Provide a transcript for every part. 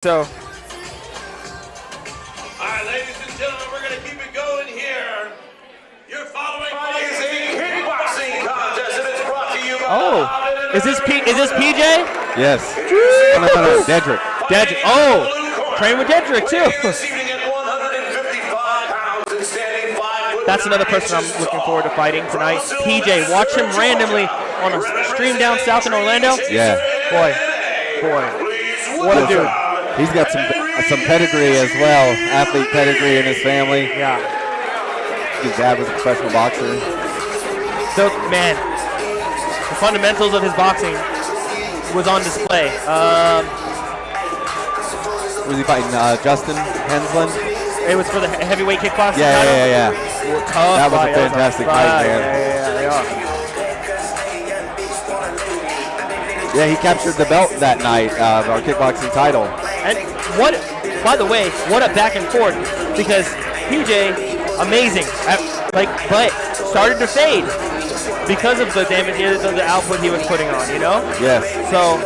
So. All right, ladies and gentlemen, we're going to keep it going here. Your following fight is a kickboxing contest, and it's brought to you by... Oh, is this PJ? Yes. No, Dedrick. Dedrick. Oh, train with Dedrick too. That's another person I'm looking forward to fighting tonight. PJ, watch him randomly on a stream down south in Orlando. Yeah. Boy, what a dude. He's got some pedigree as well, athlete pedigree in his family. Yeah. His dad was a professional boxer. So, man, the fundamentals of his boxing was on display. Was he fighting Justin Henslin? It was for the heavyweight kickboxing title? Yeah. Tough that was fight. a fantastic fight, man. Yeah, he captured the belt that night of our kickboxing title. And by the way, what a back and forth, because PJ, amazing, but started to fade because of the damage, of the output he was putting on, you know? Yes. So.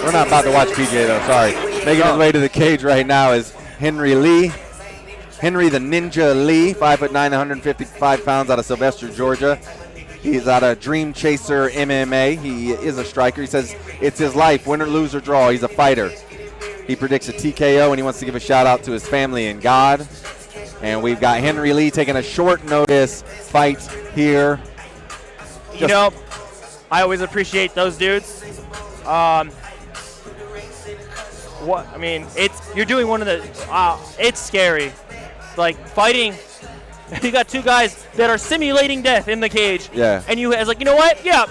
We're not about to watch PJ though, sorry. Making his way to the cage right now is Henry Lee. Henry the Ninja Lee, 5'9", 155 pounds, out of Sylvester, Georgia. He's out of Dream Chaser MMA. He is a striker. He says it's his life, win or lose or draw. He's a fighter. He predicts a TKO, and he wants to give a shout out to his family and God. And we've got Henry Lee taking a short notice fight here. You know, I always appreciate those dudes. You're doing one of the. It's scary. Like fighting, you got two guys that are simulating death in the cage. Yeah. And you know what? Yeah.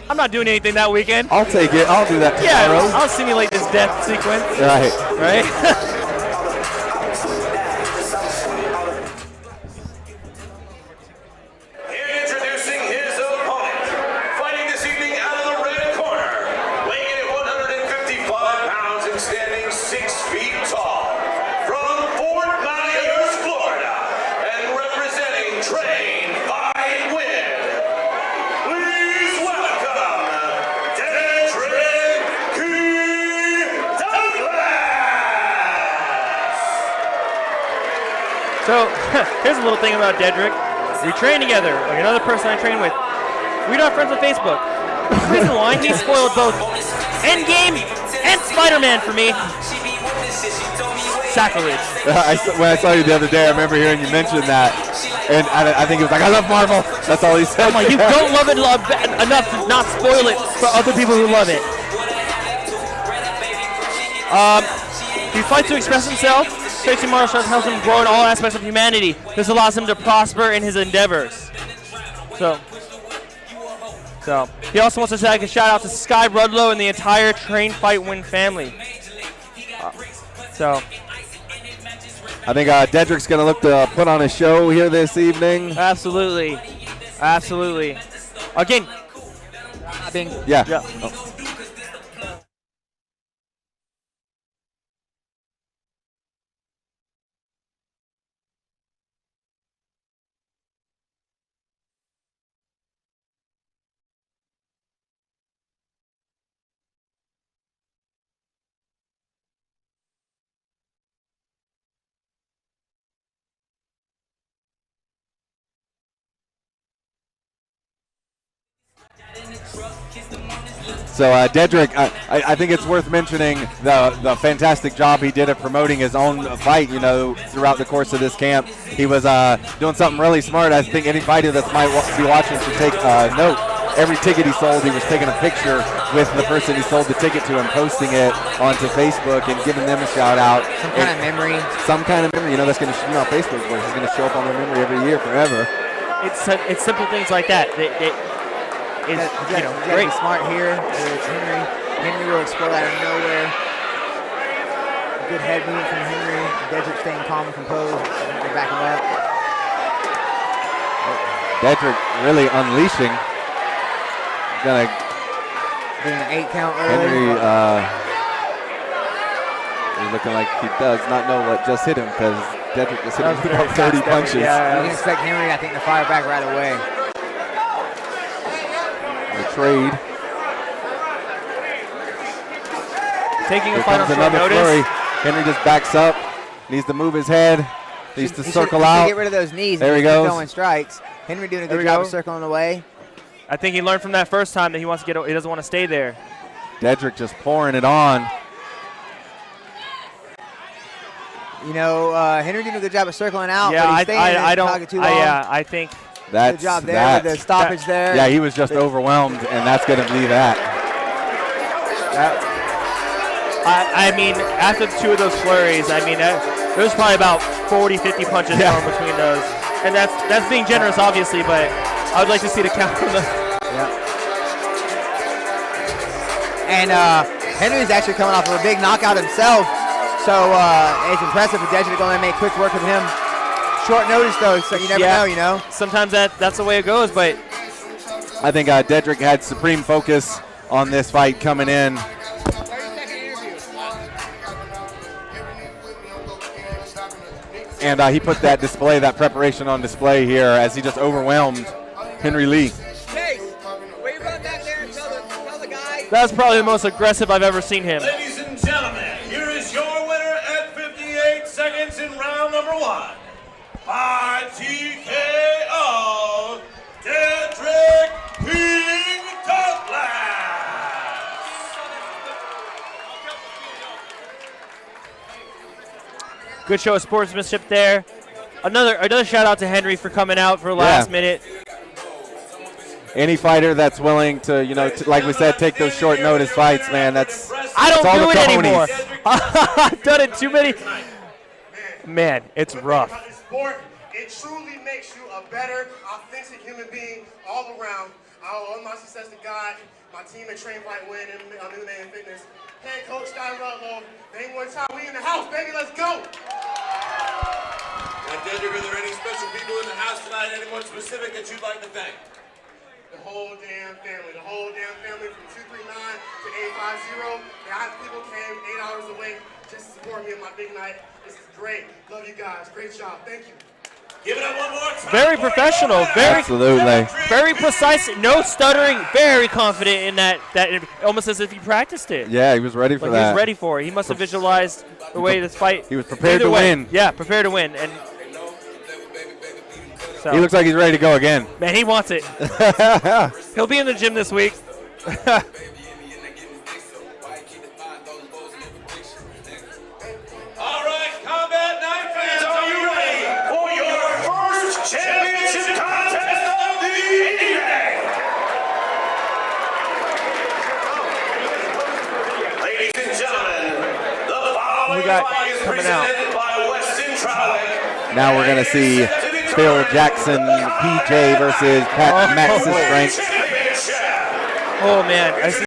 I'm not doing anything that weekend. I'll take it. I'll do that tomorrow. Yeah, I'll simulate this death sequence. Right. Introducing his opponent, fighting this evening out of the red corner, weighing in at 155 pounds and standing 6 feet tall, from Fort Myers, Florida, and representing Train, Fight, Win. Please welcome Dedrick Douglas. So here's a little thing about Dedrick. We train together. Like another person I train with. We're not friends on Facebook. The reason why he spoiled both Endgame and Spider-Man for me. Sacrilege. When I saw you the other day, I remember hearing you mention that, and I think he was like, "I love Marvel." That's all he said. I'm like, you don't love it enough to not spoil it for other people who love it. He fights to express himself. Facing martial arts helps him grow in all aspects of humanity. This allows him to prosper in his endeavors. So he also wants to say a shout out to Sky Rudlow and the entire Train, Fight, Win family. I think Dedrick's going to look to put on a show here this evening. Absolutely. Again. Yeah. Oh. So Dedrick, I think it's worth mentioning the fantastic job he did at promoting his own fight, throughout the course of this camp. He was doing something really smart. I think any fighter that might be watching should take note. Every ticket he sold, he was taking a picture with the person he sold the ticket to and posting it onto Facebook and giving them a shout out. Some kind of memory. That's going to, on Facebook, where it's going to show up on their memory every year forever. It's simple things like that. Is great. Smart here. Henry will explode out of nowhere. Good head movement from Henry. Dedrick staying calm and composed. They back him up. Dedrick really unleashing. Gonna doing an 8 count early. Henry is looking like he does not know what just hit him, because Dedrick just hit him with about 30 punches. Yeah, you can expect Henry, I think, to fire back right away. trade. Taking Here a final comes short another notice. flurry. Henry just backs up. Needs to move his head. Needs to circle out. Get rid of those knees. There he keep goes. Throwing strikes. Henry doing a There good we job go. of circling away. I think he learned from that first time that he wants to get. He doesn't want to stay there. Dedrick just pouring it on. You know, Henry doing a good job of circling out. Yeah, but he's staying I don't. talking too long. Yeah, I think. That's Good job there that. with the stoppage there. Yeah, he was just overwhelmed, and that's going to be that. I mean, after two of those flurries, I mean, there was probably about 40, 50 punches thrown between those. And that's being generous, obviously, but I would like to see the count on the. And Henry's actually coming off of a big knockout himself. So it's impressive for Dedrick to go and make quick work of him. Short notice, though, so you never know, you know. Sometimes that's the way it goes, but. I think Dedrick had supreme focus on this fight coming in. And he put that display, that preparation on display here as he just overwhelmed Henry Lee. That's probably the most aggressive I've ever seen him. Ladies and gentlemen, here is your winner at 58 seconds in round number 1. By TKO, Dedrick King Douglas. Good show of sportsmanship there. Another shout out to Henry for coming out for last minute. Any fighter that's willing to, you know, like we said, take those short notice fights, man, that's I don't all do the it cojones. anymore. I've done it too many. Man, it's rough. It truly makes you a better, authentic human being all around. I owe my success to God, my team at Train Fight Win, and New Man Fitness. Head coach Stein Rutlow. Name one time, we in the house, baby, let's go. And Dedrick, are there any special people in the house tonight? Anyone specific that you'd like to thank? The whole damn family from 239 to 850. People came 8 hours away just to support me on my big night. This is great. Love you guys. Great job. Thank you. Give it up one more time. Very professional. Very Absolutely. Very precise. No stuttering. Very confident in that. Almost as if he practiced it. Yeah, he was ready for Like that. he was ready for it. He must have visualized the way this fight. He was prepared Either to way, win. Yeah, prepared to win. And so, He looks like he's ready to go again. man, he wants it. He'll be in the gym this week. All right, Combat Night fans, are you ready for your first championship contest of the evening? Ladies and gentlemen, the following We got fight is coming out. presented by Weston Trowell. Now we're going to see Phil Jackson, PJ versus Pat Max's strength. Championship. Oh man, I see